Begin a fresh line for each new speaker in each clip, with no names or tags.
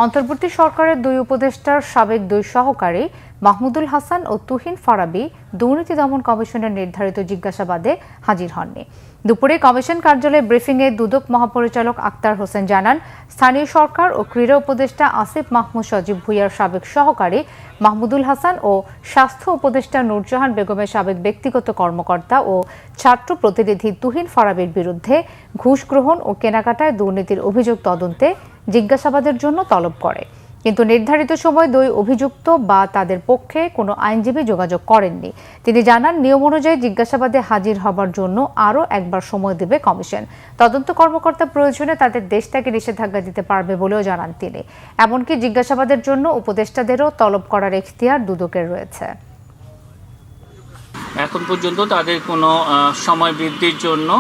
অন্তর্বর্তী সরকারের দুই উপদেষ্টার সাবেক দুই সহকারী মাহমুদুল হাসান ও তুহিন ফারাবী দুর্নীতি দমন কমিশনের নির্ধারিত জিজ্ঞাসাবাদে হাজির হননি। দুপুরে কমিশন কার্যালয়ে ব্রিফিংয়ে দুদক মহাপরিচালক আক্তার হোসেন জানান, স্থানীয় সরকার ও ক্রীড়া উপদেষ্টা আসিফ মাহমুদ সজীব ভুঁইয়ার সাবেক সহকারী মাহমুদুল হাসান ও স্বাস্থ্য উপদেষ্টা নূরজাহান বেগমের সাবেক ব্যক্তিগত কর্মকর্তা ও ছাত্র প্রতিনিধি তুহিন ফারাবীর বিরুদ্ধে ঘুষ গ্রহণ ও কেনাকাটায় দুর্নীতির অভিযোগ তদন্তে জিজ্ঞাসাবাদের জন্য তলব করে। কিন্তু নির্ধারিত সময় দুই অভিযুক্ত বা তাদের পক্ষে কোনো আইনজীবী যোগাযোগ করেননি। তিনি জানান, নিয়ম অনুযায়ী জিজ্ঞাসাবাদে হাজির হবার জন্য আরও একবার সময় দেবে কমিশন। তদন্ত কর্মকর্তা প্রয়োজনে তাদের দেশ থেকে নিষেধাজ্ঞা দিতে পারবে বলেও জানান তিনি। এমনকি জিজ্ঞাসাবাদের জন্য উপদেষ্টাদেরও তলব করার এখতিয়ার দুদকের রয়েছে।
এখন পর্যন্ত তাদের কোনো সময় বৃদ্ধির জন্য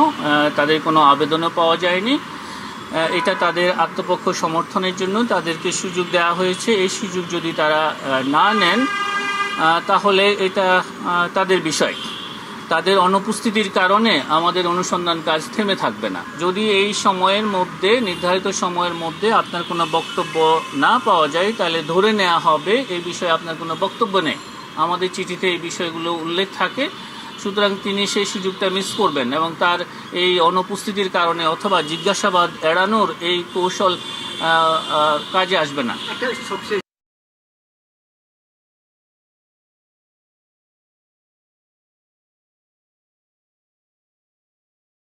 তাদের কোনো আবেদনও পাওয়া যায়নি। এটা তাদের আত্মপক্ষ সমর্থনের জন্য তাদেরকে সুযোগ দেওয়া হয়েছে। এই সুযোগ যদি তারা না নেন তাহলে এটা তাদের বিষয়। তাদের অনুপস্থিতির কারণে আমাদের অনুসন্ধান কাজ থেমে থাকবে না। যদি এই সময়ের মধ্যে, নির্ধারিত সময়ের মধ্যে আপনার কোনো বক্তব্য না পাওয়া যায়, তাহলে ধরে নেওয়া হবে এই বিষয়ে আপনার কোনো বক্তব্য নেই। আমাদের চিঠিতে এই বিষয়গুলো উল্লেখ থাকে। সুতরাং তিনি সেই সুযোগটা মিস করবেন এবং তার এই অনুপস্থিতির কারণে অথবা জিজ্ঞাসাবাদ এড়ানোর এই কৌশল কাজে আসবে না।